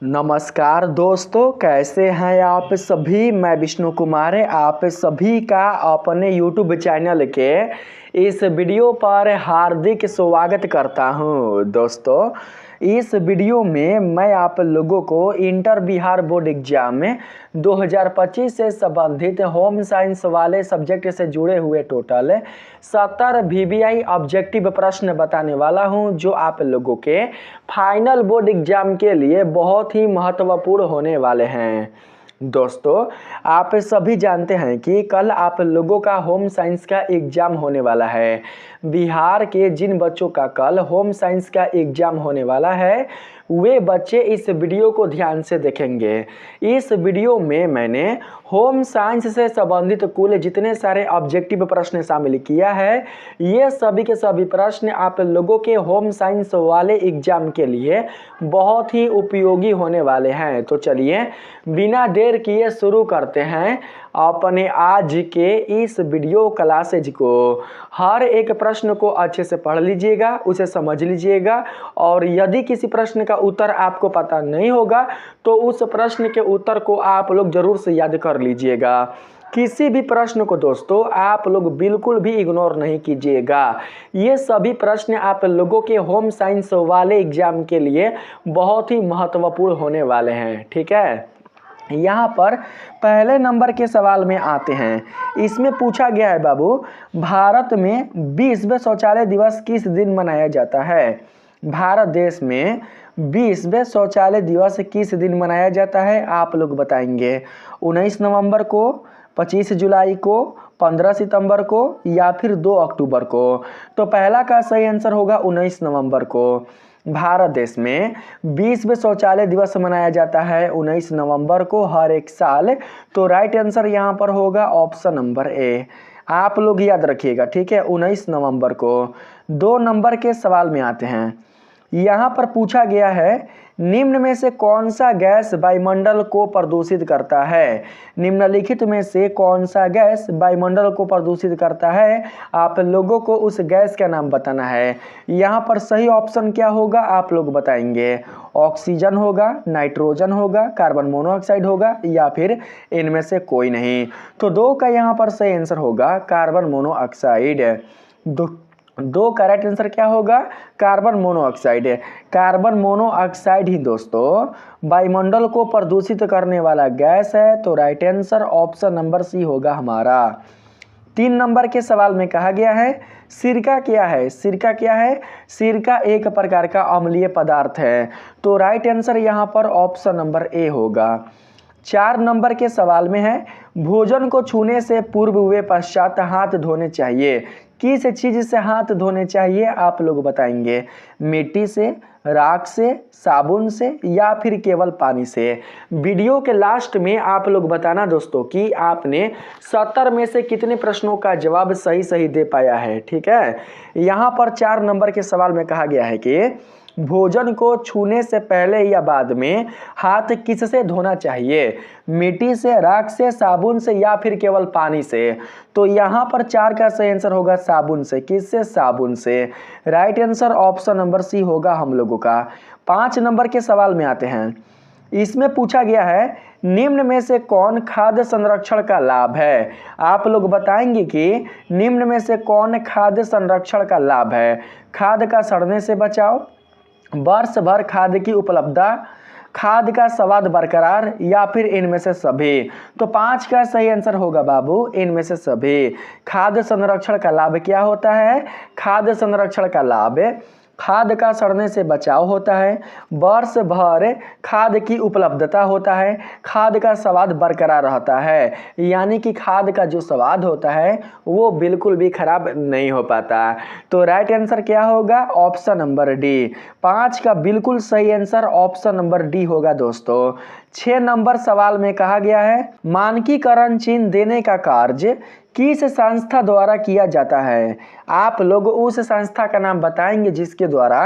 नमस्कार दोस्तों, कैसे हैं आप सभी। मैं विष्णु कुमार है, आप सभी का अपने YouTube चैनल के इस वीडियो पर हार्दिक स्वागत करता हूं। दोस्तों, इस वीडियो में मैं आप लोगों को इंटर बिहार बोर्ड एग्जाम में 2025 से संबंधित होम साइंस वाले सब्जेक्ट से जुड़े हुए टोटल 70 VBI ऑब्जेक्टिव प्रश्न बताने वाला हूं, जो आप लोगों के फाइनल बोर्ड एग्जाम के लिए बहुत ही महत्वपूर्ण होने वाले हैं। दोस्तों, आप सभी जानते हैं कि कल आप लोगों का होम साइंस का एग्जाम होने वाला है। बिहार के जिन बच्चों का कल होम साइंस का एग्जाम होने वाला है, वे बच्चे इस वीडियो को ध्यान से देखेंगे। इस वीडियो में मैंने होम साइंस से संबंधित कुल जितने सारे ऑब्जेक्टिव प्रश्न शामिल किया है, ये सभी के सभी प्रश्न आप लोगों के होम साइंस वाले एग्जाम के लिए बहुत ही उपयोगी होने वाले हैं। तो चलिए बिना देर किए शुरू करते हैं अपने आज के इस वीडियो क्लासेज को। हर एक प्रश्न को अच्छे से पढ़ लीजिएगा, उसे समझ लीजिएगा, और यदि किसी प्रश्न का उत्तर आपको पता नहीं होगा तो उस प्रश्न के उत्तर को आप लोग जरूर से याद कर लीजिएगा। किसी भी प्रश्न को दोस्तों आप लोग बिल्कुल भी इग्नोर नहीं कीजिएगा। ये सभी प्रश्न आप लोगों के होम साइंस वाले एग्जाम के लिए बहुत ही महत्वपूर्ण होने वाले हैं। ठीक है, यहाँ पर पहले नंबर के सवाल में आते हैं। इसमें पूछा गया है बाबू, भारत में 20वें शौचालय दिवस किस दिन मनाया जाता है। भारत देश में 20वें शौचालय दिवस किस दिन मनाया जाता है, आप लोग बताएंगे। 19 नवंबर को, 25 जुलाई को, 15 सितंबर को, या फिर 2 अक्टूबर को। तो पहला का सही आंसर होगा 19 नवंबर को। भारत देश में 20वें शौचालय दिवस मनाया जाता है 19 नवंबर को हर एक साल। तो राइट आंसर यहाँ पर होगा ऑप्शन नंबर ए। आप लोग याद रखिएगा, ठीक है, 19 नवंबर को। 2 नंबर के सवाल में आते हैं। यहाँ पर पूछा गया है, निम्न में से कौन सा गैस वायुमंडल को प्रदूषित करता है। निम्नलिखित में से कौन सा गैस वायुमंडल को प्रदूषित करता है, आप लोगों को उस गैस का नाम बताना है। यहाँ पर सही ऑप्शन क्या होगा, आप लोग बताएंगे। ऑक्सीजन होगा, नाइट्रोजन होगा, कार्बन मोनोऑक्साइड होगा, या फिर इनमें से कोई नहीं। तो 2 का यहाँ पर सही आंसर होगा कार्बन मोनोऑक्साइड। दो का राइट आंसर क्या होगा, कार्बन मोनोऑक्साइड है। कार्बन मोनोऑक्साइड ही दोस्तों वायुमंडल को प्रदूषित करने वाला गैस है। तो right answer option number C होगा हमारा। 3 नंबर के सवाल में कहा गया है, सिरका क्या है। सिरका क्या है, सिरका एक प्रकार का अम्लीय पदार्थ है। तो राइट आंसर यहाँ पर ऑप्शन नंबर ए होगा। 4 नंबर के सवाल में है, भोजन को छूने से पूर्व व पश्चात हाथ धोने चाहिए। किस चीज से हाथ धोने चाहिए, आप लोग बताएंगे। मिट्टी से, राख से, साबुन से, या फिर केवल पानी से। वीडियो के लास्ट में आप लोग बताना दोस्तों कि आपने 70 में से कितने प्रश्नों का जवाब सही सही दे पाया है। ठीक है, यहाँ पर 4 नंबर के सवाल में कहा गया है कि भोजन को छूने से पहले या बाद में हाथ किससे धोना चाहिए। मिट्टी से, राख से, साबुन से, या फिर केवल पानी से। तो यहाँ पर 4 का सही आंसर होगा साबुन से। किससे, साबुन से। Right answer option number C होगा हम लोगों का। 5 नंबर के सवाल में आते हैं। इसमें पूछा गया है, निम्न में से कौन खाद्य संरक्षण का लाभ है। आप लोग बताएंगे कि निम्न में से कौन खाद्य संरक्षण का लाभ है। खाद्य का सड़ने से बचाव, वर्ष भर खाद्य की उपलब्धता, खाद्य का स्वाद बरकरार, या फिर इनमें से सभी। तो 5 का सही आंसर होगा बाबू इनमें से सभी। खाद्य संरक्षण का लाभ क्या होता है, खाद्य संरक्षण का लाभ खाद्य का सड़ने से बचाव होता है, वर्ष भर खाद्य की उपलब्धता होता है, खाद्य का स्वाद बरकरार रहता है। यानी कि खाद्य का जो स्वाद होता है वो बिल्कुल भी खराब नहीं हो पाता। तो राइट आंसर क्या होगा, ऑप्शन नंबर डी। 5 का बिल्कुल सही आंसर ऑप्शन नंबर डी होगा दोस्तों। 6 नंबर सवाल में कहा गया है, मानकीकरण चिन्ह देने का कार्य किस संस्था द्वारा किया जाता है। आप लोग उस संस्था का नाम बताएंगे जिसके द्वारा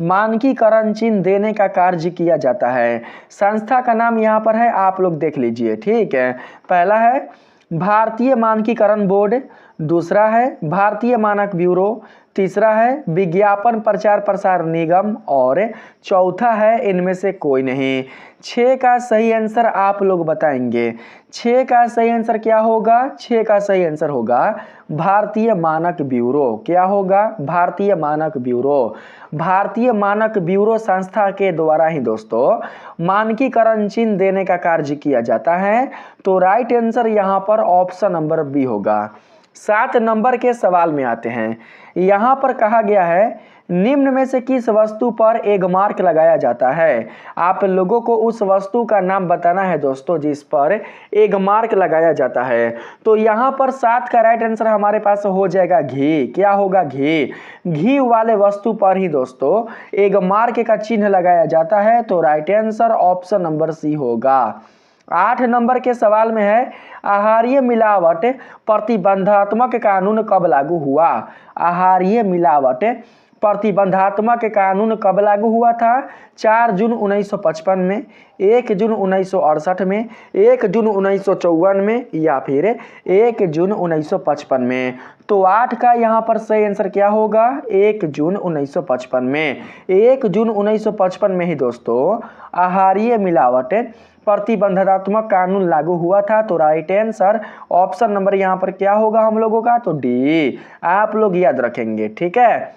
मानकीकरण चिन्ह देने का कार्य किया जाता है। संस्था का नाम यहाँ पर है, आप लोग देख लीजिए। ठीक है, पहला है भारतीय मानकीकरण बोर्ड, दूसरा है भारतीय मानक ब्यूरो, तीसरा है विज्ञापन प्रचार प्रसार निगम और चौथा है इनमें से कोई नहीं। 6 का सही आंसर आप लोग बताएंगे। 6 का सही आंसर क्या होगा? 6 का सही आंसर होगा भारतीय मानक ब्यूरो। क्या होगा? भारतीय मानक ब्यूरो। भारतीय मानक ब्यूरो संस्था के द्वारा ही दोस्तों मानकीकरण चिन्ह देने का कार्य किया जाता है। तो राइट आंसर यहाँ पर ऑप्शन नंबर बी होगा। 7 नंबर के सवाल में आते हैं। यहाँ पर कहा गया है निम्न में से किस वस्तु पर एक मार्क लगाया जाता है? आप लोगों को उस वस्तु का नाम बताना है दोस्तों जिस पर एक मार्क लगाया जाता है। तो यहाँ पर 7 का राइट आंसर हमारे पास हो जाएगा घी। क्या होगा? घी। घी वाले वस्तु पर ही दोस्तों एक मार्क का चिन्ह लगाया जाता है। तो right answer option number C होगा। 8 नंबर के सवाल में है आहारीय मिलावट प्रतिबंधात्मक कानून कब लागू हुआ? आहारीय मिलावट प्रतिबंधात्मक कानून कब लागू हुआ था? 4 जून 1955 में, 1 जून 1968 में, 1 जून 1954 में या फिर 1 जून 1955 में। तो 8 का यहाँ पर सही आंसर क्या होगा? 1 जून 1955 में। 1 जून 1955 में ही दोस्तों आहारीय मिलावट प्रतिबंधात्मक कानून लागू हुआ था। तो राइट आंसर ऑप्शन नंबर यहाँ पर क्या होगा हम लोगों का? तो डी। आप लोग याद रखेंगे, ठीक है।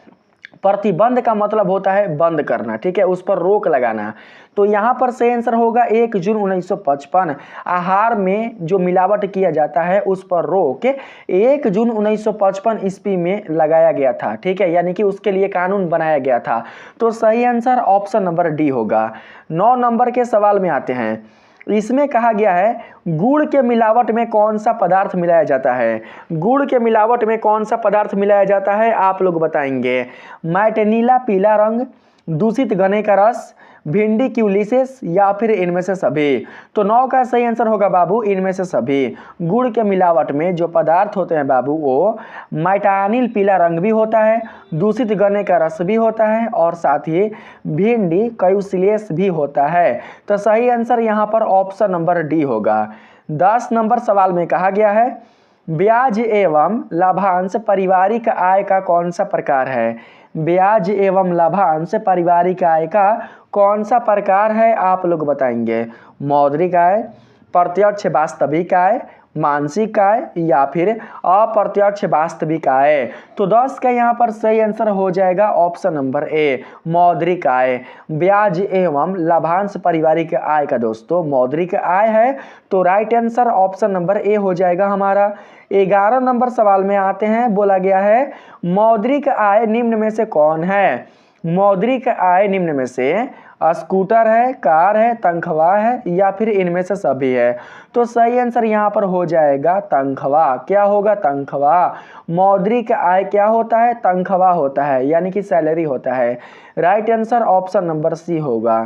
प्रतिबंध का मतलब होता है बंद करना, ठीक है, उस पर रोक लगाना। तो यहाँ पर सही आंसर होगा 1 जून 1955। आहार में जो मिलावट किया जाता है उस पर रोक 1 जून 1955 ईस्वी में लगाया गया था, ठीक है, यानी कि उसके लिए कानून बनाया गया था। तो सही आंसर ऑप्शन नंबर डी होगा। 9 नंबर के सवाल में आते हैं। इसमें कहा गया है गुड़ के मिलावट में कौन सा पदार्थ मिलाया जाता है? गुड़ के मिलावट में कौन सा पदार्थ मिलाया जाता है आप लोग बताएंगे। मैटेनीला पीला रंग, दूषित गन्ने का रस, भिंडी क्यूलिसेस या फिर इनमें से सभी। तो 9 का सही आंसर होगा बाबू इनमें से सभी। गुड़ के मिलावट में जो पदार्थ होते हैं बाबू वो मैटानिल पीला रंग भी होता है, दूषित गन्ने का रस भी होता है और साथ ही भिंडी क्यूलिसेस भी होता है। तो सही आंसर यहाँ पर ऑप्शन नंबर डी होगा। 10 नंबर सवाल में कहा गया है ब्याज एवं लाभांश पारिवारिक आय का कौन सा प्रकार है? ब्याज एवं लाभांश पारिवारिक आय का कौन सा प्रकार है आप लोग बताएंगे। मौद्रिक आय, प्रत्यक्ष वास्तविक आय, मानसिक आय या फिर अप्रत्यक्ष वास्तविक आय। तो 10 का यहाँ पर सही आंसर हो जाएगा ऑप्शन नंबर ए, मौद्रिक आय। ब्याज एवं लाभांश पारिवारिक आय का दोस्तों मौद्रिक आय है। तो right answer option number A हो जाएगा हमारा। 11 नंबर सवाल में आते हैं। बोला गया है मौद्रिक आय निम्न में से कौन है? मौद्रिक आय निम्न में से स्कूटर है, कार है, तनख्वाह है या फिर इनमें से सभी है। तो सही आंसर यहाँ पर हो जाएगा तनख्वाह। क्या होगा? तनख्वाह। मौद्रिक आय क्या होता है? तनख्वाह होता है, यानी कि सैलरी होता है। Right answer option number C होगा।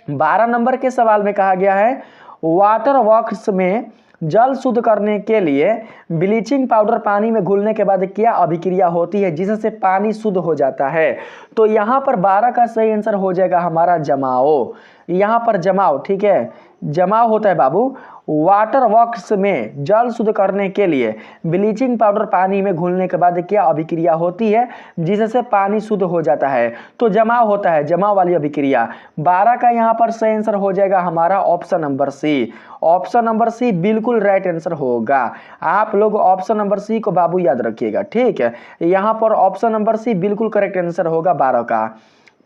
12 नंबर के सवाल में कहा गया है वाटर वर्क्स में जल शुद्ध करने के लिए ब्लीचिंग पाउडर पानी में घुलने के बाद क्या अभिक्रिया होती है जिससे पानी शुद्ध हो जाता है? तो यहाँ पर 12 का सही आंसर हो जाएगा हमारा जमाव। यहाँ पर जमाव, ठीक है, जमाव होता है बाबू। वाटर वर्क्स में जल शुद्ध करने के लिए ब्लीचिंग पाउडर पानी में घुलने के बाद क्या अभिक्रिया होती है जिससे पानी शुद्ध हो जाता है? तो जमाव होता है, जमाव वाली अभिक्रिया। 12 का यहाँ पर सही आंसर हो जाएगा हमारा option number C. Option number C बिल्कुल राइट आंसर होगा। आप लोग ऑप्शन नंबर सी को बाबू याद रखिएगा, ठीक है। यहाँ पर ऑप्शन नंबर सी बिल्कुल करेक्ट आंसर होगा 12 का।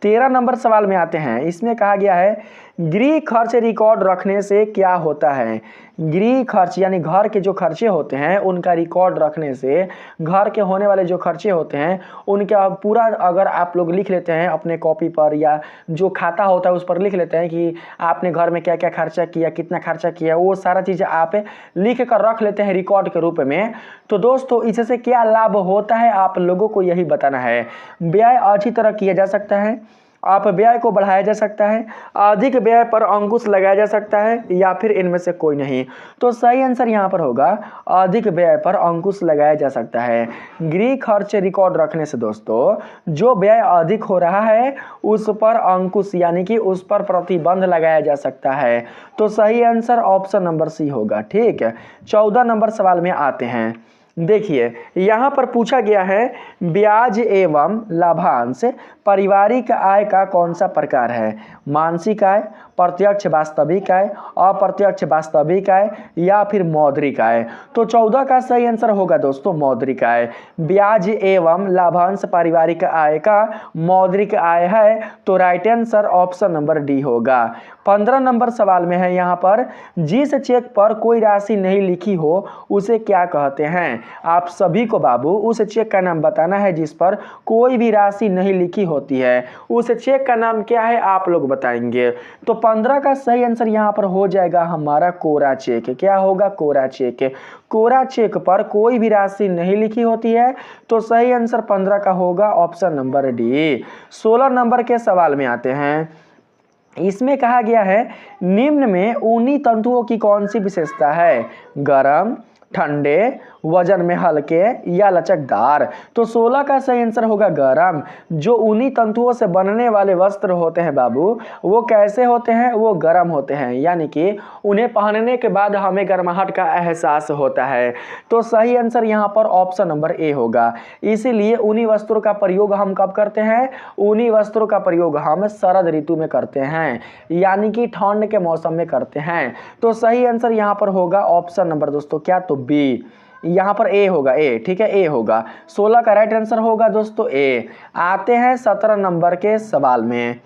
13 नंबर सवाल में आते हैं। इसमें कहा गया है गृह खर्च रिकॉर्ड रखने से क्या होता है? गृह खर्च यानी घर के जो खर्चे होते हैं उनका रिकॉर्ड रखने से, घर के होने वाले जो खर्चे होते हैं उनका पूरा अगर आप लोग लिख लेते हैं अपने कॉपी पर या जो खाता होता है उस पर लिख लेते हैं कि आपने घर में क्या क्या खर्चा किया, कितना खर्चा किया, वो सारा चीज़ आप लिख कर रख लेते हैं रिकॉर्ड के रूप में। तो दोस्तों इससे क्या लाभ होता है आप लोगों को यही बताना है। व्यय अच्छी तरह किया जा सकता है, आप व्यय को बढ़ाया जा सकता है, अधिक व्यय पर अंकुश लगाया जा सकता है या फिर इनमें से कोई नहीं। तो सही आंसर यहाँ पर होगा अधिक व्यय पर अंकुश लगाया जा सकता है। गृह खर्च रिकॉर्ड रखने से दोस्तों जो व्यय अधिक हो रहा है उस पर अंकुश यानी कि उस पर प्रतिबंध लगाया जा सकता है। तो सही आंसर ऑप्शन नंबर सी होगा, ठीक है। 14 नंबर सवाल में आते हैं। देखिए यहाँ पर पूछा गया है ब्याज एवं लाभांश पारिवारिक आय का कौन सा प्रकार है, मानसिक आय, प्रत्यक्ष वास्तविक आय, अप्रत्यक्ष वास्तविक आय या फिर मौद्रिक आय। तो 14 का सही आंसर होगा दोस्तों मौद्रिक आय। ब्याज एवं लाभांश पारिवारिक आय का मौद्रिक आय है, तो right answer option number D होगा। 15 नंबर सवाल में है यहाँ पर, जिस चेक पर कोई राशि नहीं लिखी हो उसे क्या कहते हैं। आप सभी को बाबू उस चेक का नाम बताना है जिस पर कोई भी राशि नहीं लिखी होती है, उस चेक का नाम क्या है आप लोग बताएंगे। तो 15 का सही आंसर यहाँ पर हो जाएगा हमारा कोरा चेक। क्या होगा, कोरा चेक। कोरा चेक पर कोई भी राशि नहीं लिखी होती है, तो सही आंसर 15 का होगा ऑप्शन नंबर डी। 16 नंबर के सवाल में आते हैं। इसमें कहा गया है निम्न में ऊनी तंतुओं की कौन सी विशेषता है, गरम, ठंडे, वजन में हल्के या लचकदार। तो 16 का सही आंसर होगा गरम। जो ऊनी तंतुओं से बनने वाले वस्त्र होते हैं बाबू वो कैसे होते हैं, वो गरम होते हैं, यानी कि उन्हें पहनने के बाद हमें गर्माहट का एहसास होता है। तो सही आंसर यहाँ पर ऑप्शन नंबर ए होगा। इसीलिए ऊनी वस्त्रों का प्रयोग हम कब करते हैं, ऊनी वस्त्रों का प्रयोग हम शरद ऋतु में करते हैं, यानी कि ठंड के मौसम में करते हैं। तो सही आंसर यहाँ पर होगा ऑप्शन नंबर दोस्तों क्या, तो बी। यहाँ पर ए होगा, ए, ठीक है, ए होगा। 16 का राइट आंसर होगा दोस्तों ए। आते हैं 17 नंबर के सवाल में।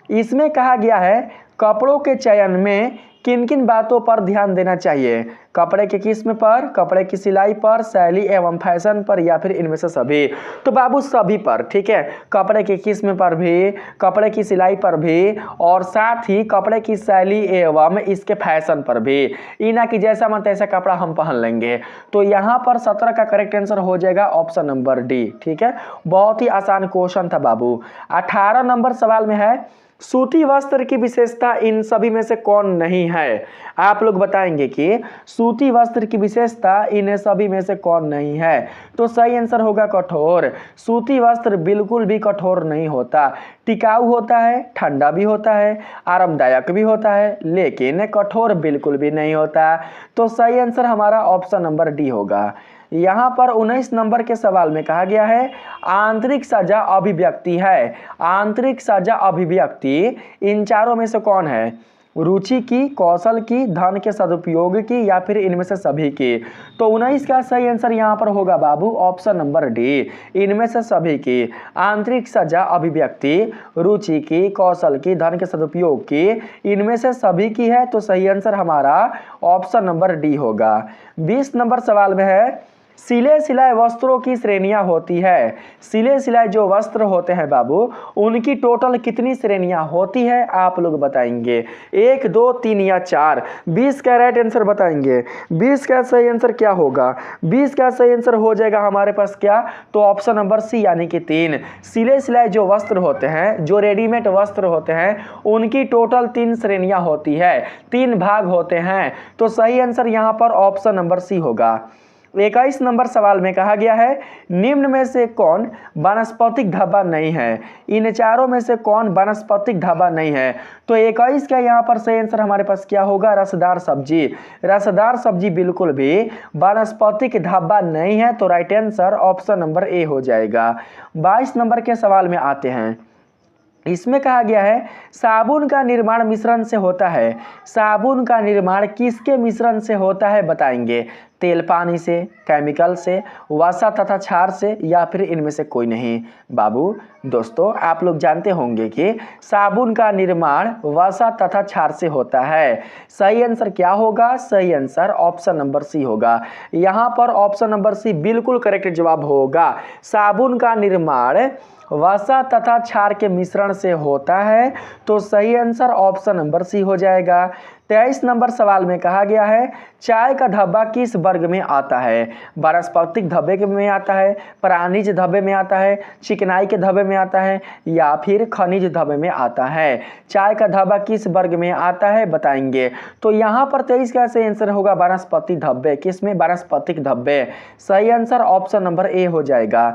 इसमें कहा गया है कपड़ों के चयन में किन किन बातों पर ध्यान देना चाहिए, कपड़े के किस्म पर, कपड़े की सिलाई पर, शैली एवं फैशन पर या फिर इनमें से सभी। तो बाबू सभी पर, ठीक है, कपड़े के किस्म पर भी, कपड़े की सिलाई पर भी और साथ ही कपड़े की शैली एवं इसके फैशन पर भी। इना कि जैसा मन तैसा कपड़ा हम पहन लेंगे। तो यहाँ पर 17 का करेक्ट आंसर हो जाएगा ऑप्शन नंबर डी, ठीक है। बहुत ही आसान क्वेश्चन था बाबू। 18 नंबर सवाल में है सूती वस्त्र की विशेषता इन सभी में से कौन नहीं है। आप लोग बताएंगे कि सूती वस्त्र की विशेषता इन सभी में से कौन नहीं है। तो सही आंसर होगा कठोर। सूती वस्त्र बिल्कुल भी कठोर नहीं होता, टिकाऊ होता है, ठंडा भी होता है, आरामदायक भी होता है, लेकिन कठोर बिल्कुल भी नहीं होता। तो सही आंसर हमारा ऑप्शन नंबर डी होगा। यहाँ पर 19 नंबर के सवाल में कहा गया है आंतरिक सजा अभिव्यक्ति है। आंतरिक सजा अभिव्यक्ति इन चारों में से कौन है, रुचि की, कौशल की, धन के सदुपयोग की या फिर इनमें से सभी की। तो 19 का सही आंसर यहाँ पर होगा बाबू ऑप्शन नंबर डी, इनमें से सभी की। आंतरिक सजा अभिव्यक्ति रुचि की, कौशल की, धन के सदुपयोग की, इनमें से सभी की है। तो सही आंसर हमारा ऑप्शन नंबर डी होगा। 20 नंबर सवाल में है सिले सिलाए वस्त्रों की श्रेणियां होती है। सिले सिलाए जो वस्त्र होते हैं बाबू उनकी टोटल कितनी श्रेणियां होती है आप लोग बताएंगे, 1, 2, 3 या 4। 20 का राइट आंसर बताएंगे। 20 का सही आंसर क्या होगा, 20 का सही आंसर हो जाएगा हमारे पास क्या, तो ऑप्शन नंबर सी यानी कि 3। सिले सिलाए जो वस्त्र होते हैं, जो रेडीमेड वस्त्र होते हैं उनकी टोटल 3 श्रेणियां होती है, 3 भाग होते हैं। तो सही आंसर यहाँ पर ऑप्शन नंबर सी होगा। 21 नंबर सवाल में कहा गया है निम्न में से कौन वानस्पतिक धब्बा नहीं है। इन चारों में से कौन वानस्पतिक धब्बा नहीं है। तो 21 का यहाँ पर सही आंसर हमारे पास क्या होगा, रसदार सब्जी। रसदार सब्जी बिल्कुल भी वानस्पतिक धब्बा नहीं है। तो right answer option number A हो जाएगा। 22 नंबर के सवाल में आते हैं। इसमें कहा गया है साबुन का निर्माण मिश्रण से होता है। साबुन का निर्माण किसके मिश्रण से होता है बताएंगे, तेल पानी से, केमिकल से, वसा तथा क्षार से या फिर इनमें से कोई नहीं। बाबू दोस्तों आप लोग जानते होंगे कि साबुन का निर्माण वसा तथा क्षार से होता है। सही आंसर क्या होगा, सही आंसर ऑप्शन नंबर सी होगा। यहाँ पर ऑप्शन नंबर सी बिल्कुल करेक्ट जवाब होगा। साबुन का निर्माण वसा तथा क्षार के मिश्रण से होता है। तो सही आंसर ऑप्शन नंबर सी हो जाएगा। 23 नंबर सवाल में कहा गया है चाय का धब्बा किस वर्ग में आता है। वानस्पतिक धब्बे में आता है, प्राणिज धब्बे में आता है, चिकनाई के धब्बे में आता है या फिर खनिज धब्बे में आता है। चाय का धब्बा किस वर्ग में आता है बताएंगे। तो यहाँ पर 23 का सही आंसर होगा वानस्पतिक धब्बे। किसमें, वानस्पतिक धब्बे। सही आंसर ऑप्शन नंबर ए हो जाएगा।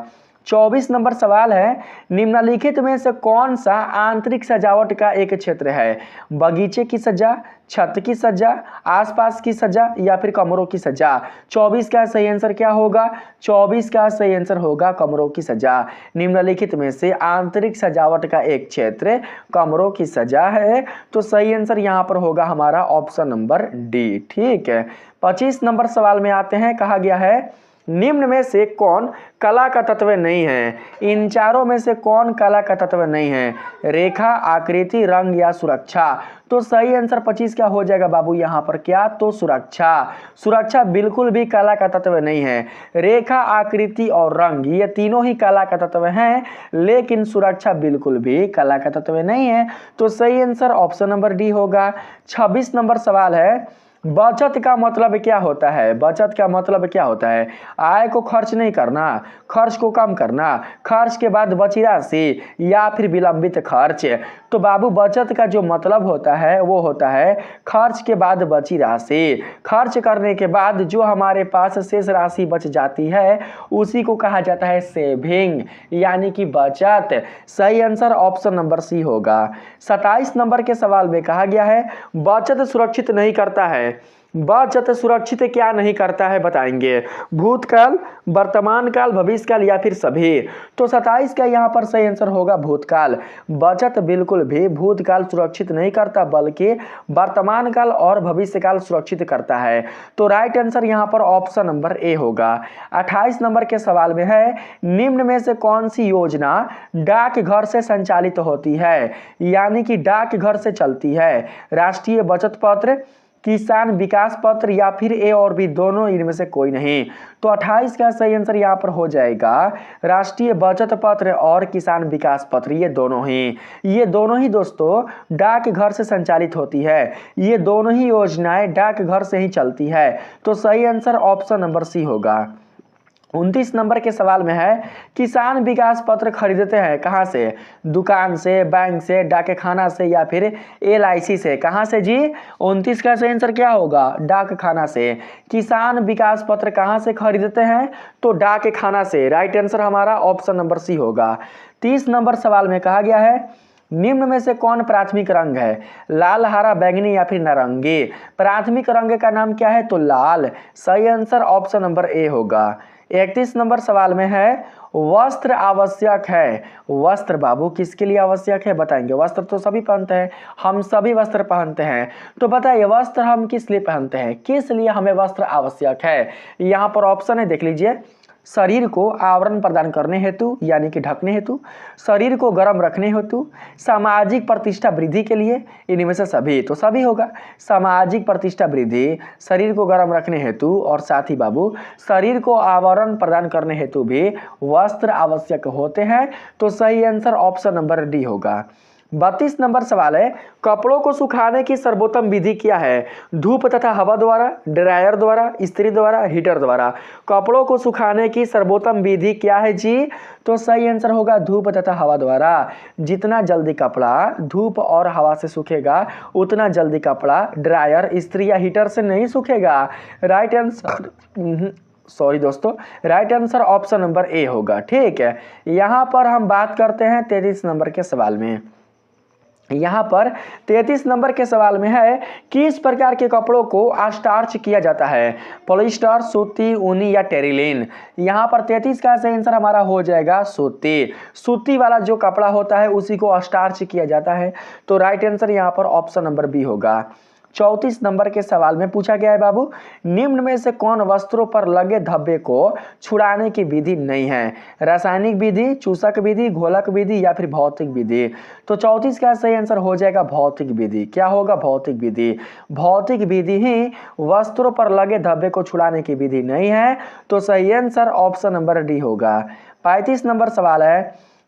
24 नंबर सवाल है, निम्नलिखित में से कौन सा आंतरिक सजावट का एक क्षेत्र है? बगीचे की सज्जा, छत की सज्जा, आसपास की सज्जा या फिर कमरों की सज्जा। 24 का सही आंसर क्या होगा? 24 का सही आंसर होगा कमरों की सज्जा। निम्नलिखित में से आंतरिक सजावट का एक क्षेत्र कमरों की सज्जा है, तो सही आंसर यहाँ पर होगा हमारा ऑप्शन नंबर डी। ठीक है, 25 नंबर सवाल में आते हैं। कहा गया है, निम्न में से कौन कला का तत्व नहीं है? इन चारों में से कौन कला का तत्व नहीं है? रेखा, आकृति, रंग या सुरक्षा। तो सही आंसर 25 क्या हो जाएगा बाबू यहाँ पर? क्या? तो सुरक्षा। सुरक्षा बिल्कुल भी कला का तत्व नहीं है। रेखा, आकृति और रंग ये तीनों ही कला का तत्व हैं, लेकिन सुरक्षा बिल्कुल भी कला का तत्व नहीं है। तो सही आंसर ऑप्शन नंबर डी होगा। 26 नंबर सवाल है, बचत का मतलब क्या होता है? बचत का मतलब क्या होता है? आय को खर्च नहीं करना, खर्च को कम करना, खर्च के बाद बची राशि या फिर विलंबित खर्च। तो बाबू बचत का जो मतलब होता है वो होता है खर्च के बाद बची राशि। खर्च करने के बाद जो हमारे पास शेष राशि बच जाती है उसी को कहा जाता है सेविंग, यानी कि बचत। सही आंसर ऑप्शन नंबर सी होगा। 27 नंबर के सवाल में कहा गया है, बचत सुरक्षित नहीं करता है। बचत सुरक्षित क्या नहीं करता है बताएंगे? भूतकाल, वर्तमान काल, भविष्य काल या फिर सभी। तो 27 का यहाँ पर सही आंसर होगा भूतकाल। बचत बिल्कुल भी भूतकाल सुरक्षित नहीं करता, बल्कि वर्तमान काल और भविष्य काल सुरक्षित करता है। तो राइट आंसर यहाँ पर ऑप्शन नंबर ए होगा। 28 नंबर के सवाल में है, निम्न में से कौन सी योजना डाकघर से संचालित होती है, यानी कि डाकघर से चलती है? राष्ट्रीय बचत पत्र, किसान विकास पत्र या फिर ए और बी दोनों, इनमें से कोई नहीं। तो 28 का सही आंसर यहाँ पर हो जाएगा राष्ट्रीय बचत पत्र और किसान विकास पत्र। ये दोनों ही दोस्तों डाकघर से संचालित होती है। ये दोनों ही योजनाएं डाकघर से ही चलती है। तो सही आंसर ऑप्शन नंबर सी होगा। 29 नंबर के सवाल में है, किसान विकास पत्र खरीदते हैं कहाँ से? दुकान से, बैंक से, डाकखाना से या फिर LIC से। कहाँ से जी? 29 का सही आंसर क्या होगा? डाकखाना से। किसान विकास पत्र कहाँ से खरीदते हैं? तो डाकखाना से। राइट आंसर हमारा ऑप्शन नंबर सी होगा। 30 नंबर सवाल में कहा गया है, निम्न में से कौन प्राथमिक रंग है? लाल, हरा, बैंगनी या फिर नारंगी। प्राथमिक रंग का नाम क्या है? तो लाल। सही आंसर ऑप्शन नंबर ए होगा। 31 नंबर सवाल में है, वस्त्र आवश्यक है। वस्त्र बाबू किसके लिए आवश्यक है बताएंगे? वस्त्र तो सभी पहनते हैं, हम सभी वस्त्र पहनते हैं। तो बताइए वस्त्र हम किस लिए पहनते हैं, किस लिए हमें वस्त्र आवश्यक है? यहाँ पर ऑप्शन है, देख लीजिए। शरीर को आवरण प्रदान करने हेतु, यानी कि ढकने हेतु, शरीर को गर्म रखने हेतु, सामाजिक प्रतिष्ठा वृद्धि के लिए, इनमें से सभी। तो सभी होगा। सामाजिक प्रतिष्ठा वृद्धि, शरीर को गर्म रखने हेतु और साथ ही बाबू शरीर को आवरण प्रदान करने हेतु भी वस्त्र आवश्यक होते हैं। तो सही आंसर ऑप्शन नंबर डी होगा। 32 नंबर सवाल है, कपड़ों को सुखाने की सर्वोत्तम विधि क्या है? धूप तथा हवा द्वारा, ड्रायर द्वारा, इस्त्री द्वारा, हीटर द्वारा। कपड़ों को सुखाने की सर्वोत्तम विधि क्या है जी? तो सही आंसर होगा धूप तथा हवा द्वारा। जितना जल्दी कपड़ा धूप और हवा से सूखेगा उतना जल्दी कपड़ा ड्रायर, इस्त्री या हीटर से नहीं सूखेगा। राइट आंसर सॉरी दोस्तों, right answer option number A होगा। ठीक है, यहाँ पर हम बात करते हैं 33 नंबर के सवाल में। यहाँ पर 33 नंबर के सवाल में है, किस प्रकार के कपड़ों को स्टार्च किया जाता है? पॉलिस्टर, सूती, ऊनी या टेरिलिन। यहाँ पर 33 का सही आंसर हमारा हो जाएगा सूती। सूती वाला जो कपड़ा होता है उसी को स्टार्च किया जाता है। तो राइट आंसर यहाँ पर ऑप्शन नंबर बी होगा। 34 नंबर के सवाल में पूछा गया है बाबू, निम्न में से कौन वस्त्रों पर लगे धब्बे को छुड़ाने की विधि नहीं है? रासायनिक विधि, चूसक विधि, घोलक विधि या फिर भौतिक विधि। तो 34 का सही आंसर हो जाएगा भौतिक विधि। क्या होगा? भौतिक विधि। भौतिक विधि ही वस्त्रों पर लगे धब्बे को छुड़ाने की विधि नहीं है। तो सही आंसर ऑप्शन नंबर डी होगा। 35 नंबर सवाल है,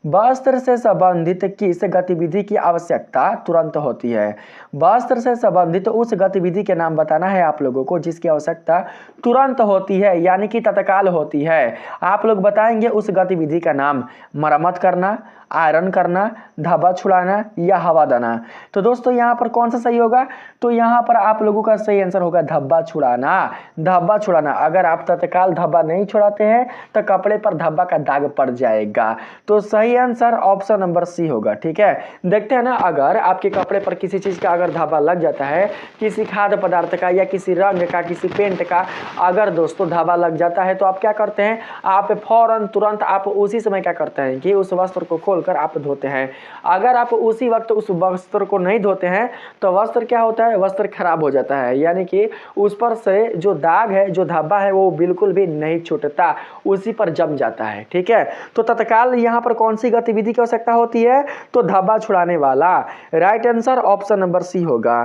वस्त्र से संबंधित किस गतिविधि की आवश्यकता तुरंत होती है? वस्त्र से संबंधित उस गतिविधि के नाम बताना है आप लोगों को जिसकी आवश्यकता तुरंत होती है, यानी कि तत्काल होती है। आप लोग बताएंगे उस गतिविधि का नाम। मरम्मत करना, आयरन करना, धब्बा छुड़ाना या हवा देना। तो दोस्तों यहाँ पर कौन सा सही होगा? तो यहाँ पर आप लोगों का सही आंसर होगा धब्बा छुड़ाना। धब्बा छुड़ाना, अगर आप तत्काल धब्बा नहीं छुड़ाते हैं तो कपड़े पर धब्बा का दाग पड़ जाएगा। तो सही आंसर ऑप्शन नंबर सी होगा। ठीक है, देखते हैं ना, अगर आपके कपड़े पर किसी चीज का अगर धब्बा लग जाता है, किसी खाद्य पदार्थ का या किसी रंग का, किसी पेंट का अगर दोस्तों धब्बा लग जाता है तो आप क्या करते हैं? आप फौरन तुरंत आप उसी समय क्या करते हैं कि उस वस्त्र को खोलकर आप धोते हैं। अगर आप उसी वक्त उस वस्त्र को नहीं धोते हैं तो वस्त्र क्या होता है? वस्त्र खराब हो जाता है, यानी कि उस पर से जो दाग है, जो धब्बा है, वो बिल्कुल भी नहीं छूटता, उसी पर जम जाता है। ठीक है, तो तत्काल यहाँ पर कौन सी गतिविधि की आवश्यकता होती है? तो धब्बा छुड़ाने वाला। Right answer option number C होगा।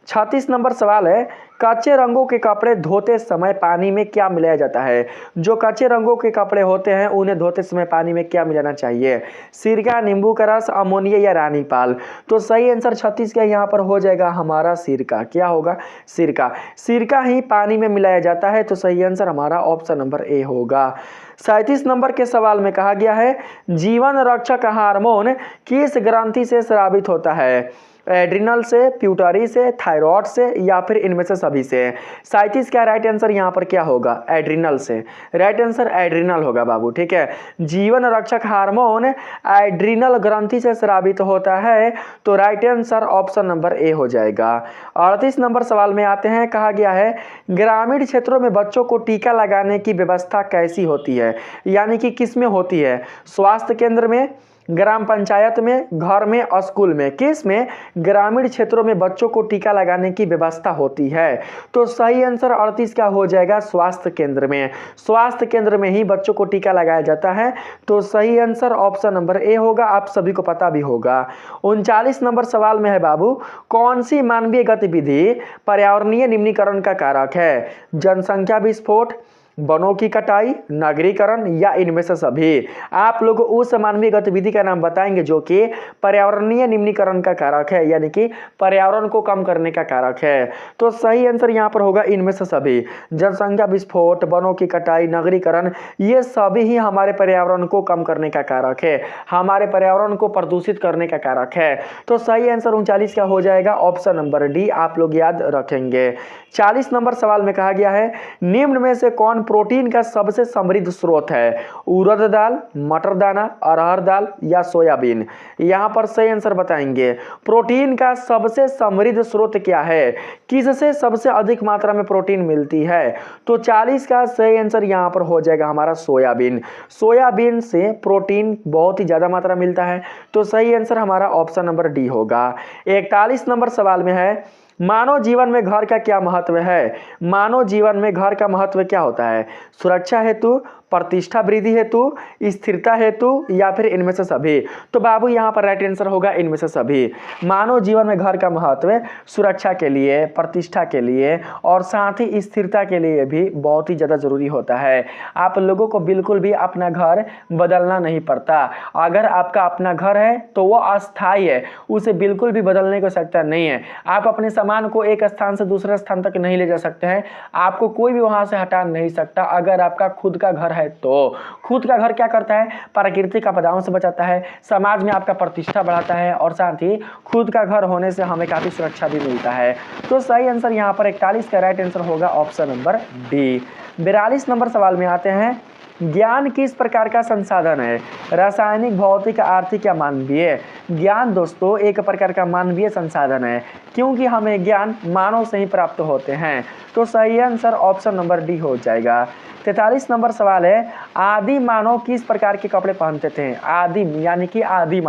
36 नंबर सवाल है, कच्चे रंगों के कपड़े धोते समय पानी में क्या मिलाया जाता है? जो कच्चे रंगों के कपड़े होते हैं उन्हें धोते समय पानी में क्या मिलाना चाहिए? सिरका, नींबू का रस, अमोनिया या रानी पाल? तो सही आंसर 36 का यहाँ पर हो जाएगा हमारा सिरका। क्या होगा? सिरका। सिरका ही पानी में मिलाया जाता है, तो सही आंसर हमारा ऑप्शन नंबर ए होगा। 37 नंबर के सवाल में कहा गया है, जीवन रक्षक हार्मोन किस ग्रंथि से स्रावित होता है? एड्रिनल से, प्यूटरी से, थायराइड से या फिर इनमें से सभी से? 37 का राइट आंसर यहाँ पर क्या होगा? एड्रिनल से। राइट आंसर एड्रिनल होगा बाबू। ठीक है, जीवन रक्षक हार्मोन एड्रिनल ग्रंथि से स्रावित होता है, तो right answer option number A हो जाएगा। 38 नंबर सवाल में आते हैं, कहा गया है ग्रामीण क्षेत्रों में बच्चों को टीका लगाने की व्यवस्था कैसी होती है? यानी कि किस में होती है? स्वास्थ्य केंद्र में, ग्राम पंचायत में, घर में, स्कूल में? किस में? ग्रामीण क्षेत्रों में बच्चों को टीका लगाने की व्यवस्था होती है, तो सही आंसर 38 का हो जाएगा स्वास्थ्य केंद्र में। स्वास्थ्य केंद्र में ही बच्चों को टीका लगाया जाता है, तो सही आंसर ऑप्शन नंबर ए होगा। आप सभी को पता भी होगा। 39 नंबर सवाल में है बाबू, कौन सी मानवीय गतिविधि पर्यावरणीय निम्नीकरण का कारक है? जनसंख्या विस्फोट, वनों की कटाई, नगरीकरण या इनमें से सभी? आप लोग उस मानवीय गतिविधि का नाम बताएंगे जो कि पर्यावरणीय निम्नीकरण का कारक है, यानी कि पर्यावरण को कम करने का कारक है। तो सही आंसर यहाँ पर होगा इनमें से सभी। जनसंख्या विस्फोट, वनों की कटाई, नगरीकरण, ये सभी ही हमारे पर्यावरण को कम करने का कारक है, हमारे पर्यावरण को प्रदूषित करने का कारक है। तो सही आंसर 39 का हो जाएगा ऑप्शन नंबर डी। आप लोग याद रखेंगे। 40 नंबर सवाल में कहा गया है, निम्न में से कौन प्रोटीन का सबसे समृद्ध स्रोत है? उड़द दाल, मटर दाना, अरहर दाल या सोयाबीन? यहां पर सही आंसर बताएंगे। प्रोटीन का सबसे समृद्ध स्रोत क्या है? किससे सबसे अधिक मात्रा में प्रोटीन मिलती है? तो 40 का सही आंसर यहां पर हो जाएगा हमारा सोयाबीन। सोयाबीन से प्रोटीन बहुत ही ज्यादा मात्रा मिलता है, तो सही आंसर हमारा ऑप्शन नंबर डी होगा। 41 नंबर सवाल में है, मानव जीवन में घर का क्या महत्व है? मानव जीवन में घर का महत्व क्या होता है? सुरक्षा हेतु, प्रतिष्ठा वृद्धि हेतु, स्थिरता हेतु या फिर इनमें से सभी? तो बाबू यहाँ पर राइट आंसर होगा इनमें से सभी। मानव जीवन में घर का महत्व सुरक्षा के लिए, प्रतिष्ठा के लिए और साथ ही स्थिरता के लिए भी बहुत ही ज़्यादा जरूरी होता है। आप लोगों को बिल्कुल भी अपना घर बदलना नहीं पड़ता। अगर आपका अपना घर है तो वो अस्थायी है, उसे बिल्कुल भी बदलने की आवश्यकता नहीं है। आप अपने सामान को एक स्थान से दूसरे स्थान तक नहीं ले जा सकते हैं, आपको कोई भी वहां से हटा नहीं सकता। अगर आपका खुद का घर है तो खुद का घर क्या करता है? प्राकृतिक आपदाओं से बचाता है, समाज में आपका प्रतिष्ठा बढ़ाता है और साथ ही खुद का घर होने से हमें काफी सुरक्षा भी मिलता है। तो सही आंसर यहाँ पर 41 का राइट आंसर होगा ऑप्शन नंबर डी। 42 नंबर सवाल में आते हैं, ज्ञान किस प्रकार का संसाधन है? रासायनिक, भौतिक, आर्थिक या मानवीय? ज्ञान दोस्तों एक प्रकार का मानवीय संसाधन है, क्योंकि हमें ज्ञान मानव से ही प्राप्त होते हैं। तो सही आंसर ऑप्शन नंबर डी हो जाएगा। 43 नंबर सवाल है, आदि मानव किस प्रकार के कपड़े पहनते थे? आदिम यानी कि आदि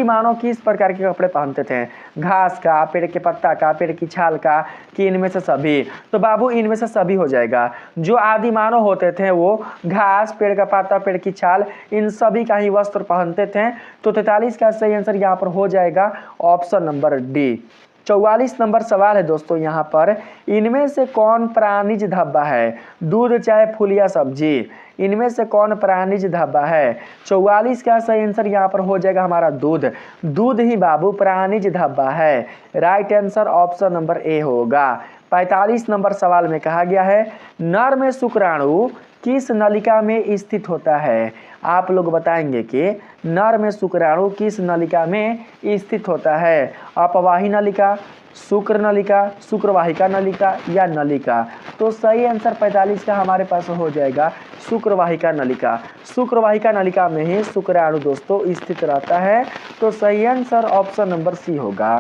मानव किस प्रकार के कपड़े पहनते थे? घास का, पेड़ के पत्ता का, पेड़ की छाल का, कि इनमें से सभी? तो बाबू इनमें से सभी हो जाएगा। जो आदि मानव होते थे वो घास, पेड़ का पत्ता, पेड़ की छाल, इन सभी का ही वस्त्र पहनते थे। तो 43 का सही आंसर यहाँ पर हो जाएगा ऑप्शन नंबर डी। 44 नंबर सवाल है दोस्तों यहाँ पर, इनमें से कौन प्राणिज धब्बा है? दूध, चाय, फूल या सब्जी? इनमें से कौन प्राणिज धब्बा है? 44 का सही आंसर यहाँ पर हो जाएगा हमारा दूध। दूध ही बाबू प्राणिज धब्बा है। Right answer option number A होगा। 45 नंबर सवाल में कहा गया है नर में शुक्राणु किस नलिका में स्थित होता है? आप लोग बताएंगे कि नर में शुक्राणु किस नलिका में स्थित होता है? अपवाही नलिका, शुक्र नलिका, शुक्रवाहिका नलिका या नलिका? तो सही आंसर 45 का हमारे पास हो जाएगा शुक्रवाहिका नलिका। शुक्रवाहिका नलिका में ही शुक्राणु दोस्तों स्थित रहता है। तो सही आंसर ऑप्शन नंबर सी होगा।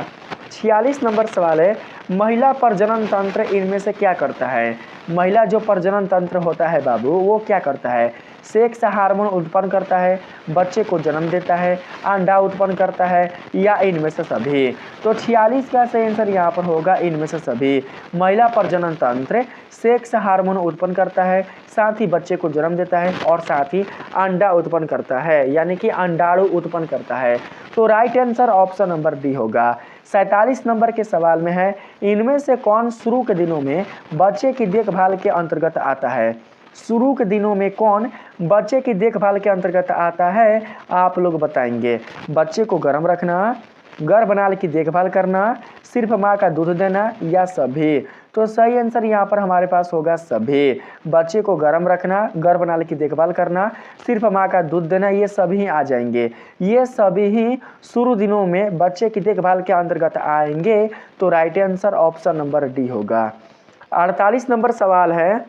46 नंबर सवाल है महिला प्रजनन तंत्र इनमें से क्या करता है? महिला जो प्रजनन तंत्र होता है बाबू वो क्या करता है? सेक्स हार्मोन उत्पन्न करता है, बच्चे को जन्म देता है, अंडा उत्पन्न करता है या इनमें से सभी? तो 46 का सही आंसर यहाँ पर होगा इनमें से सभी। महिला प्रजनन तंत्र सेक्स हार्मोन उत्पन्न करता है, साथ ही बच्चे को जन्म देता है और साथ ही अंडा उत्पन्न करता है, यानी कि अंडाणु उत्पन्न करता है। तो right answer option number D होगा। 47 नंबर के सवाल में है इनमें से कौन शुरू के दिनों में बच्चे की देखभाल के अंतर्गत आता है? शुरू के दिनों में कौन बच्चे की देखभाल के अंतर्गत आता है? आप लोग बताएंगे। बच्चे को गर्म रखना, गर्भनाल की देखभाल करना, सिर्फ माँ का दूध देना या सभी? तो सही आंसर यहाँ पर हमारे पास होगा सभी। बच्चे को गर्म रखना, गर्भनाल की देखभाल करना, सिर्फ माँ का दूध देना, ये सभी आ जाएंगे। ये सभी ही शुरू दिनों में बच्चे की देखभाल के अंतर्गत आएंगे। तो right answer option number D होगा। 48 नंबर सवाल है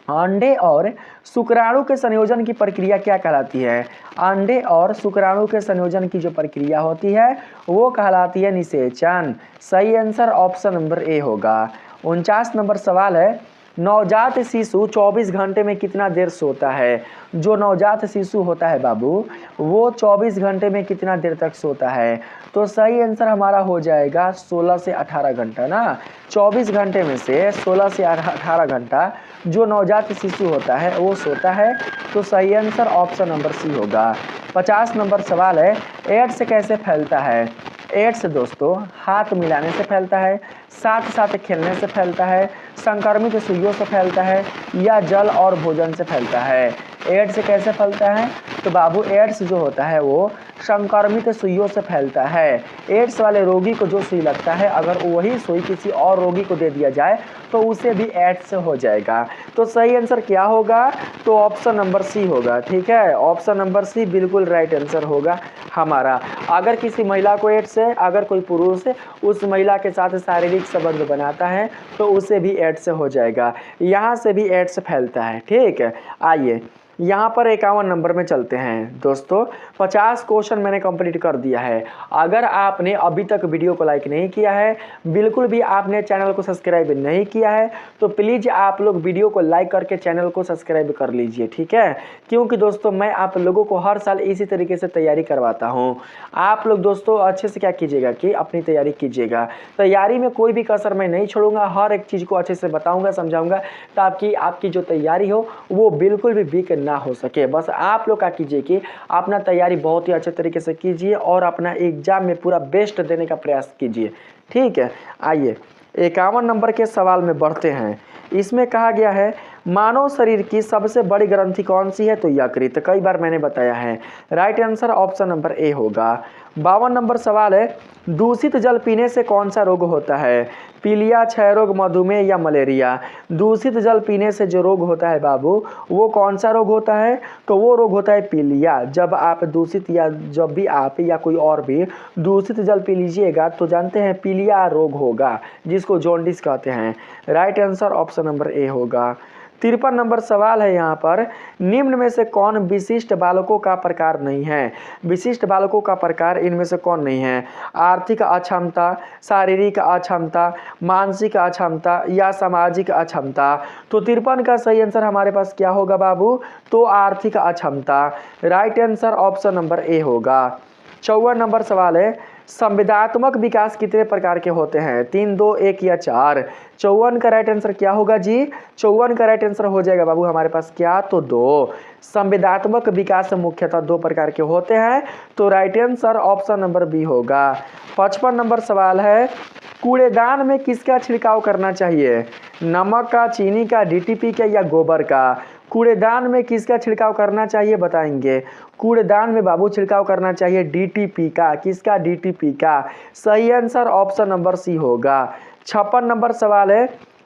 अंडे और शुक्राणु के संयोजन की प्रक्रिया क्या कहलाती है? अंडे और शुक्राणु के संयोजन की जो प्रक्रिया होती है वो कहलाती है निषेचन। सही आंसर ऑप्शन नंबर ए होगा। 49 नंबर सवाल है नवजात शिशु 24 घंटे में कितना देर सोता है? जो नवजात शिशु होता है बाबू वो 24 घंटे में कितना देर तक सोता है? तो सही आंसर हमारा हो जाएगा 16 से 18 घंटा ना। 24 घंटे में से 16 से 18 घंटा जो नवजात शिशु होता है वो सोता है। तो सही आंसर ऑप्शन नंबर सी होगा। 50 नंबर सवाल है एड्स कैसे फैलता है? एड्स दोस्तों हाथ मिलाने से फैलता है, साथ साथ खेलने से फैलता है, संक्रमित सुइयों से फैलता है या जल और भोजन से फैलता है? एड्स कैसे फैलता है? तो बाबू एड्स जो होता है वो संक्रमित सुइयों से फैलता है। एड्स वाले रोगी को जो सुई लगता है अगर वही सुई किसी और रोगी को दे दिया जाए तो उसे भी एड्स हो जाएगा। तो सही आंसर क्या होगा? तो ऑप्शन नंबर सी होगा। ठीक है, ऑप्शन नंबर सी बिल्कुल राइट आंसर होगा हमारा। अगर किसी महिला को एड्स है, अगर कोई पुरुष उस महिला के साथ शारीरिक संबंध बनाता है तो उसे भी एड्स हो जाएगा। यहाँ से भी एड्स फैलता है। ठीक है, आइए यहाँ पर 51 नंबर में चलते हैं दोस्तों। 50 क्वेश्चन मैंने कंप्लीट कर दिया है। अगर आपने अभी तक वीडियो को लाइक नहीं किया है, बिल्कुल भी आपने चैनल को सब्सक्राइब नहीं किया है, तो प्लीज़ आप लोग वीडियो को लाइक करके चैनल को सब्सक्राइब कर लीजिए। ठीक है, क्योंकि दोस्तों मैं आप लोगों को हर साल इसी तरीके से तैयारी करवाता हूँ। आप लोग दोस्तों अच्छे से क्या कीजिएगा कि अपनी तैयारी कीजिएगा। तैयारी में कोई भी कसर मैं नहीं छोड़ूंगा, हर एक चीज़ को अच्छे से बताऊँगा, समझाऊँगा, ताकि आपकी जो तैयारी हो वो बिल्कुल भी वीक ना हो सके। बस आप लोग क्या कीजिए कि अपना तैयारी बहुत ही अच्छे तरीके से कीजिए और अपना एग्जाम में पूरा बेस्ट देने का प्रयास कीजिए। ठीक है, आइए 51 नंबर के सवाल में बढ़ते हैं। इसमें कहा गया है मानव शरीर की सबसे बड़ी ग्रंथि कौन सी है? तो यकृत। कई बार मैंने बताया है। Right answer option number A होगा। 52 नंबर सवाल है दूषित जल पीने से कौन सा रोग होता है? पीलिया, क्षय रोग, मधुमेह या मलेरिया? दूषित जल पीने से जो रोग होता है बाबू वो कौन सा रोग होता है? तो वो रोग होता है पीलिया। जब आप दूषित या जब भी आप या कोई और भी दूषित जल पी लीजिएगा तो जानते हैं पीलिया रोग होगा, जिसको जॉन्डिस कहते हैं। Right answer option number A होगा। 53 नंबर सवाल है यहाँ पर निम्न में से कौन विशिष्ट बालकों का प्रकार नहीं है? विशिष्ट बालकों का प्रकार इनमें से कौन नहीं है? आर्थिक अक्षमता, शारीरिक अक्षमता, मानसिक अक्षमता या सामाजिक अक्षमता? तो 53 का सही आंसर हमारे पास क्या होगा बाबू? तो आर्थिक अक्षमता। Right answer option number A होगा। 54 नंबर सवाल है संविदात्मक विकास कितने प्रकार के होते हैं? 3, 2, 1 या 4? 54 का राइट आंसर क्या होगा जी? 54 का राइट आंसर हो जाएगा बाबू हमारे पास क्या? तो 2। संविदात्मक विकास मुख्यतः 2 प्रकार के होते हैं। तो right answer option number B होगा। 55 नंबर सवाल है कूड़ेदान में किसका छिड़काव करना चाहिए? नमक का, चीनी का, डीटीपी का या गोबर का? कूड़ेदान में किसका छिड़काव करना चाहिए बताएंगे। कूड़ेदान में बाबू छिड़काव करना चाहिए डीटीपी का। किसका? डीटीपी का। सही आंसर ऑप्शन नंबर सी होगा। 56 नंबर सवाल है,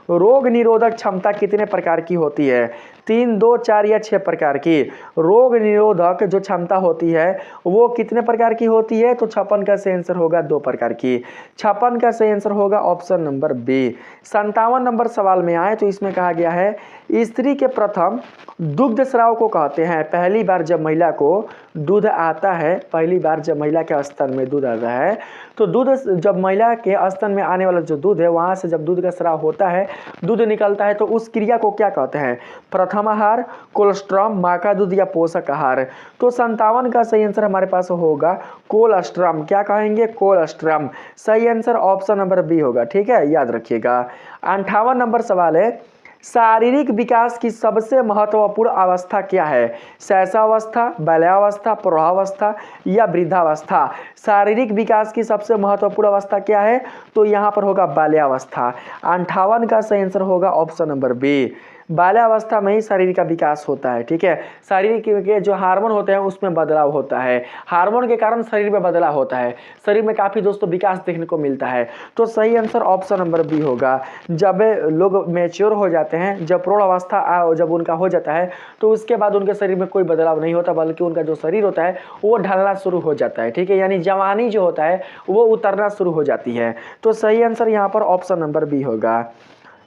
रोग निरोधक क्षमता कितने प्रकार की होती है? 3, 2, 4 या 6 प्रकार की। रोग निरोधक जो क्षमता होती है वो कितने प्रकार की होती है? तो 56 का सही आंसर होगा 2 प्रकार की। 56 का सही आंसर होगा ऑप्शन नंबर बी। 57 नंबर सवाल में आए तो इसमें कहा गया है स्त्री के प्रथम दुग्ध स्राव को कहते हैं। पहली बार जब महिला को दूध आता है, पहली बार जब महिला के स्तन में दूध आता है, तो दूध जब महिला के स्तन में आने वाला जो दूध है वहां से जब दूध का स्राव होता है, दूध निकलता है, तो उस क्रिया को क्या कहते हैं? प्रथम आहार, कोलेस्ट्रम, माँ का दूध या पोषक आहार। तो 57 का सही आंसर हमारे पास होगा कोलेस्ट्रम। क्या कहेंगे? कोलेस्ट्रम। सही आंसर ऑप्शन नंबर बी होगा। ठीक है, याद रखिएगा। 58 नंबर सवाल है, शारीरिक विकास की सबसे महत्वपूर्ण अवस्था क्या है? शैशवावस्था, बाल्यावस्था, प्रौढ़ावस्था या वृद्धावस्था। शारीरिक विकास की सबसे महत्वपूर्ण अवस्था क्या है? तो यहाँ पर होगा बाल्यावस्था। 58 का सही आंसर होगा ऑप्शन नंबर बी। बाल्यावस्था में ही शरीर का विकास होता है। ठीक है, शरीर के जो हार्मोन होते हैं उसमें बदलाव होता है, हार्मोन के कारण शरीर में बदलाव होता है, शरीर में काफ़ी दोस्तों विकास देखने को मिलता है। तो सही आंसर ऑप्शन नंबर बी होगा। जब लोग मैच्योर हो जाते हैं, जब प्रौढ़ अवस्था जब उनका हो जाता है, तो उसके बाद उनके शरीर में कोई बदलाव नहीं होता, बल्कि उनका जो शरीर होता है वो ढलना शुरू हो जाता है। ठीक है, यानी जवानी जो होता है वो उतरना शुरू हो जाती है। तो सही आंसर यहाँ पर ऑप्शन नंबर बी होगा।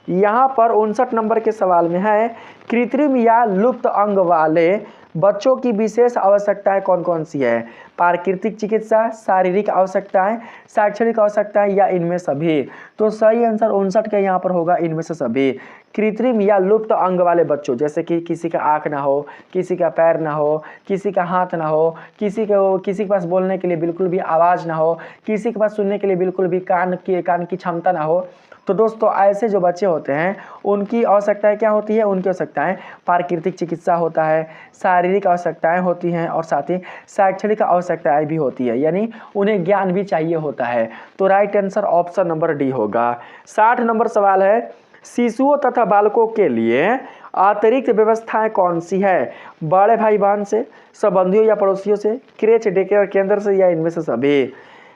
यहाँ पर 59 नंबर के सवाल में है, कृत्रिम या लुप्त अंग वाले बच्चों की विशेष आवश्यकताएं कौन कौन सी है? प्राकृतिक चिकित्सा, शारीरिक आवश्यकताएं, शैक्षणिक आवश्यकताएं या इनमें सभी। तो सही आंसर 59 का यहाँ पर होगा इनमें से सभी। कृत्रिम या लुप्त अंग वाले बच्चों, जैसे कि किसी का आँख ना हो, किसी का पैर ना हो, किसी का हाथ ना हो, किसी के पास बोलने के लिए बिल्कुल भी आवाज़ ना हो, किसी के पास सुनने के लिए बिल्कुल भी कान की क्षमता ना हो, तो दोस्तों ऐसे जो बच्चे होते हैं उनकी आवश्यकताएं क्या होती है? उनकी आवश्यकताएं प्राकृतिक चिकित्सा होता है, शारीरिक आवश्यकताएं होती हैं और साथ ही शैक्षणिक आवश्यकताएं भी होती है, यानी उन्हें ज्ञान भी चाहिए होता है। तो right answer option number D होगा। 60 नंबर सवाल है, शिशुओं तथा बालकों के लिए अतिरिक्त व्यवस्थाएं कौन सी है? बड़े भाई बहन से, संबंधियों या पड़ोसियों से, क्रेच डे केयर केंद्र से या इनमें से सभी।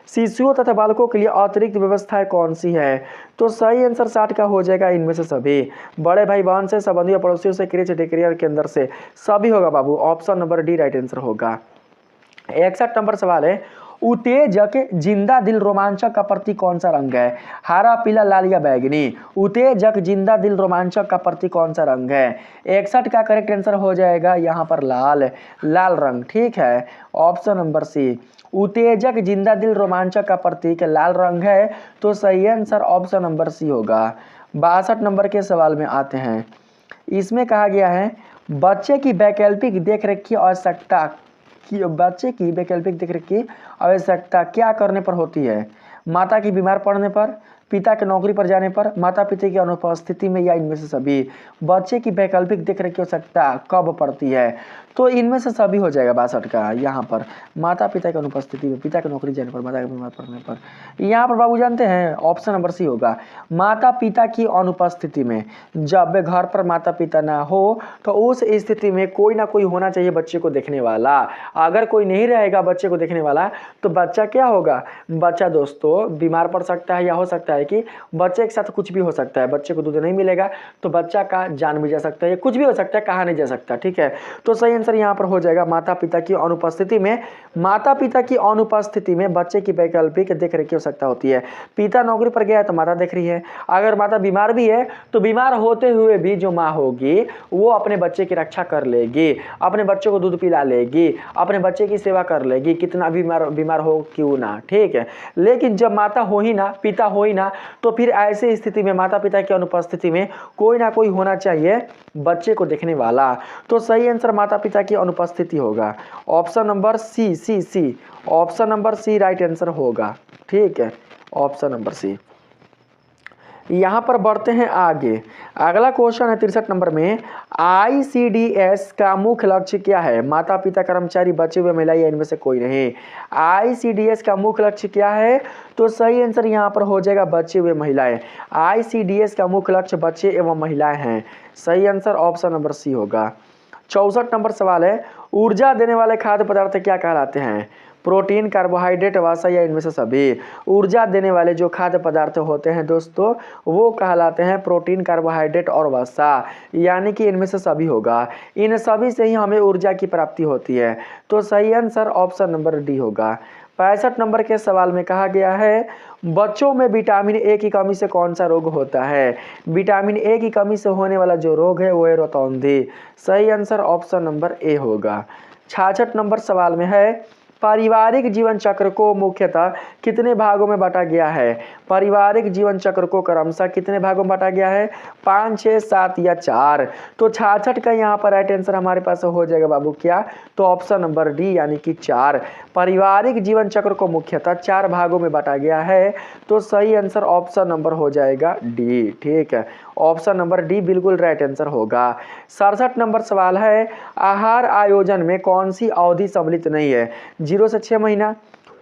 शिशुओं तथा बालकों के लिए अतिरिक्त व्यवस्थाएं कौन सी है? तो सही आंसर 60 का हो जाएगा इनमें से सभी। बड़े भाई बहन से, संबंधियों पड़ोसियों से, क्रेच डे केयर केंद्र से, सभी होगा बाबू। Option number D right answer होगा। 61 नंबर सवाल है, उत्तेजक जिंदा दिल रोमांचक का प्रतीक कौन सा रंग है? हरा, पीला, लाल या बैंगनी। उत्तेजक जिंदा दिल रोमांचक का प्रतीक कौन सा रंग है? 61 का करेक्ट आंसर हो जाएगा यहाँ पर लाल रंग। ठीक है, ऑप्शन नंबर सी। उत्तेजक जिंदा दिल रोमांचक का प्रतीक लाल रंग है। तो सही आंसर ऑप्शन नंबर सी होगा। 62 नंबर के सवाल में आते हैं। इसमें कहा गया है, बच्चे की वैकल्पिक देखरेख की आवश्यकता क्या करने पर होती है? माता की बीमार पड़ने पर, पिता के नौकरी पर जाने पर, माता पिता की अनुपस्थिति में या इनमें से सभी। बच्चे की वैकल्पिक देखरेख की आवश्यकता कब पड़ती है? तो इनमें से सभी हो जाएगा 62 का। यहाँ पर माता पिता की अनुपस्थिति में, पिता के नौकरी जाने पर, माता के बीमार पड़ने पर। यहाँ पर बाबू जानते हैं ऑप्शन नंबर सी होगा। माता पिता की अनुपस्थिति में, जब घर पर माता पिता ना हो तो उस स्थिति में कोई ना कोई होना चाहिए बच्चे को देखने वाला। अगर कोई नहीं रहेगा बच्चे को देखने वाला तो बच्चा क्या होगा? बच्चा दोस्तों बीमार पड़ सकता है, या हो सकता है कि बच्चे के साथ कुछ भी हो सकता है। बच्चे को दूध नहीं मिलेगा तो बच्चा का जान भी जा सकता है, कुछ भी हो सकता है, कहा नहीं जा सकता। ठीक है, तो सही आंसर यहाँ पर हो जाएगा माता पिता की अनुपस्थिति में। माता पिता की अनुपस्थिति में बच्चे की वैकल्पिक देखरेख की आवश्यकता होती है। पिता नौकरी पर गया है तो माता देख रही है, अगर माता बीमार भी है तो बीमार होते हुए भी जो माँ होगी वो अपने बच्चे की रक्षा कर लेगी, अपने बच्चे को दूध पिला लेगी, अपने बच्चे की सेवा कर लेगी, कितना बीमार हो क्यों ना। ठीक है, लेकिन जब माता हो ही ना, पिता हो ही ना, तो फिर ऐसी स्थिति में माता पिता की अनुपस्थिति में कोई ना कोई होना चाहिए बच्चे को देखने वाला। तो सही आंसर माता पिता की अनुपस्थिति होगा। Option number C. Option number C right answer होगा। ठीक है, ऑप्शन नंबर सी। यहाँ पर बढ़ते हैं आगे। अगला क्वेश्चन है 63 नंबर में, ICDS का मुख्य लक्ष्य क्या है? माता पिता, कर्मचारी, बचे हुए महिला या इनमें से कोई नहीं। ICDS का मुख्य लक्ष्य क्या है? तो सही आंसर यहाँ पर हो जाएगा बचे हुए महिलाएं। ICDS का मुख्य लक्ष्य बच्चे एवं महिलाएं हैं। सही आंसर ऑप्शन नंबर सी होगा। 64 नंबर सवाल है, ऊर्जा देने वाले खाद्य पदार्थ क्या कहलाते हैं? प्रोटीन, कार्बोहाइड्रेट, वसा या इनमें से सभी? ऊर्जा देने वाले जो खाद्य पदार्थ होते हैं दोस्तों वो कहलाते हैं प्रोटीन, कार्बोहाइड्रेट और वसा, यानी कि इनमें से सभी होगा। इन सभी से ही हमें ऊर्जा की प्राप्ति होती है। तो सही आंसर ऑप्शन नंबर डी होगा। 65 नंबर के सवाल में कहा गया है, बच्चों में विटामिन ए की कमी से कौन सा रोग होता है? विटामिन ए की कमी से होने वाला जो रोग है वो है रतौंधी। सही आंसर ऑप्शन नंबर ए होगा। 66 नंबर सवाल में है, पारिवारिक जीवन चक्र को मुख्यतः कितने भागों में बांटा गया है? पारिवारिक जीवन चक्र को क्रमशः कितने भागों में बांटा गया है? 5, 6, 7 या 4? तो 66 का यहाँ पर राइट आंसर हमारे पास हो जाएगा बाबू क्या? तो ऑप्शन नंबर डी यानी कि 4। पारिवारिक जीवन चक्र को मुख्यतः 4 भागों में बांटा गया है। तो सही आंसर ऑप्शन नंबर हो जाएगा डी। ठीक है, ऑप्शन नंबर डी बिल्कुल राइट आंसर होगा। 67 नंबर सवाल है, आहार आयोजन में कौन सी अवधि सम्मिलित नहीं है? 0 से 6 महीना,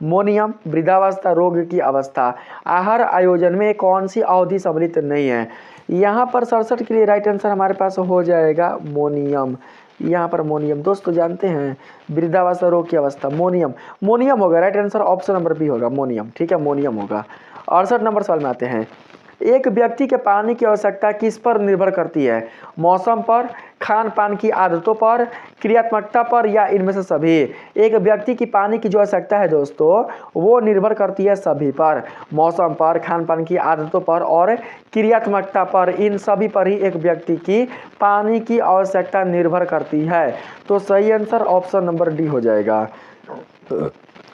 मोनियम, वृद्धावस्था, रोग की अवस्था। आहार आयोजन में कौन सी अवधि सम्मिलित नहीं है? यहाँ पर 67 के लिए राइट आंसर हमारे पास हो जाएगा मोनियम। यहाँ पर मोनियम दोस्तों जानते हैं, वृद्धावस्था, रोग की अवस्था, मोनियम होगा। Right answer option number B होगा, मोनियम। ठीक है, मोनियम होगा। 68 नंबर सवाल में आते हैं, एक व्यक्ति के पानी की आवश्यकता किस पर निर्भर करती है? मौसम पर, खान पान की आदतों पर, क्रियात्मकता पर या इनमें से सभी? एक व्यक्ति की पानी की जो आवश्यकता है दोस्तों वो निर्भर करती है सभी पर, मौसम पर, खान पान की आदतों पर और क्रियात्मकता पर। इन सभी पर ही एक व्यक्ति की पानी की आवश्यकता निर्भर करती है। तो सही आंसर ऑप्शन नंबर डी हो जाएगा।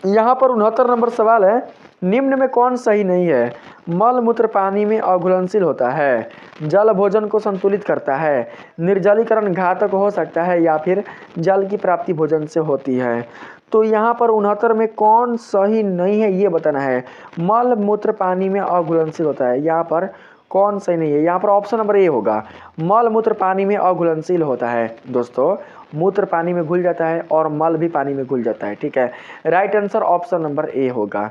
यहाँ पर 69 नंबर सवाल है, निम्न में कौन सही नहीं है? मल मूत्र पानी में अघुलनशील होता है, जल भोजन को संतुलित करता है, निर्जलीकरण घातक हो सकता है या फिर जल की प्राप्ति भोजन से होती है। तो यहाँ पर 69 में कौन सही नहीं है ये बताना है। मल मूत्र पानी में अघुलनशील होता है, यहाँ पर कौन सही नहीं है? यहाँ पर ऑप्शन नंबर ए होगा, मल मूत्र पानी में अघुलनशील होता है। दोस्तों मूत्र पानी में घुल जाता है और मल भी पानी में घुल जाता है। ठीक है, right answer option number A होगा।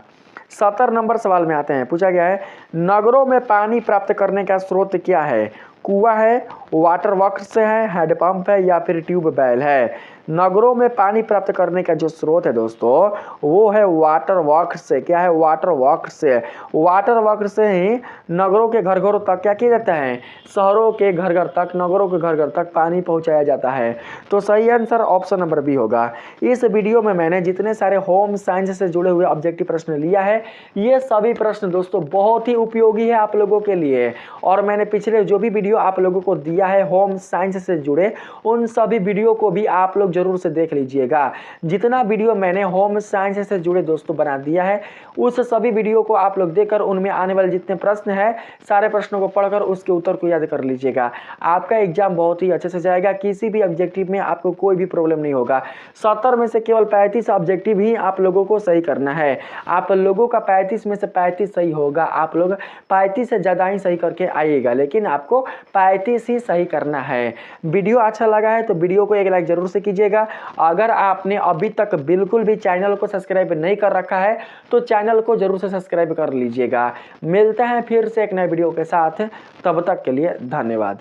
70 नंबर सवाल में आते हैं, पूछा गया है, नगरों में पानी प्राप्त करने का स्रोत क्या है? कुआं है, वाटर वर्क्स से है, हैंडपंप है या फिर ट्यूबवेल है? नगरों में पानी प्राप्त करने का जो स्रोत है दोस्तों वो है वाटर वर्क्स से। क्या है? वाटर वर्क्स से। वाटर वर्क्स से ही नगरों के घर घरों तक क्या किया जाता है? शहरों के घर घर तक, नगरों के घर घर तक पानी पहुंचाया जाता है। तो सही आंसर ऑप्शन नंबर बी होगा। इस वीडियो में मैंने जितने सारे होम साइंस से जुड़े हुए ऑब्जेक्टिव प्रश्न लिया है ये सभी प्रश्न दोस्तों बहुत ही उपयोगी है आप लोगों के लिए। और मैंने पिछले जो भी वीडियो आप लोगों को दिया है होम साइंस से जुड़े उन सभी वीडियो को भी आप लोग जरूर से देख लीजिएगा। जितना वीडियो मैंने होम साइंस से जुड़े दोस्तों बना दिया है उस सभी वीडियो को आप लोग देखकर उनमें आने वाले जितने प्रश्न हैं सारे प्रश्नों को पढ़कर उसके उत्तर को याद कर लीजिएगा। आपका एग्जाम बहुत ही अच्छे से जाएगा, किसी भी ऑब्जेक्टिव में आपको कोई भी प्रॉब्लम नहीं होगा। 70 में से केवल 35 ऑब्जेक्टिव ही आप लोगों को सही करना है। आप लोगों का 35 में से 35 सही होगा, आप लोग 35 से ज़्यादा ही सही करके आइएगा, लेकिन आपको 35 ही सही करना है। वीडियो अच्छा लगा है तो वीडियो को एक लाइक जरूर से कीजिएगा। अगर आपने अभी तक बिल्कुल भी चैनल को सब्सक्राइब नहीं कर रखा है तो चैनल को जरूर से सब्सक्राइब कर लीजिएगा। मिलते हैं फिर से एक नए वीडियो के साथ, तब तक के लिए धन्यवाद।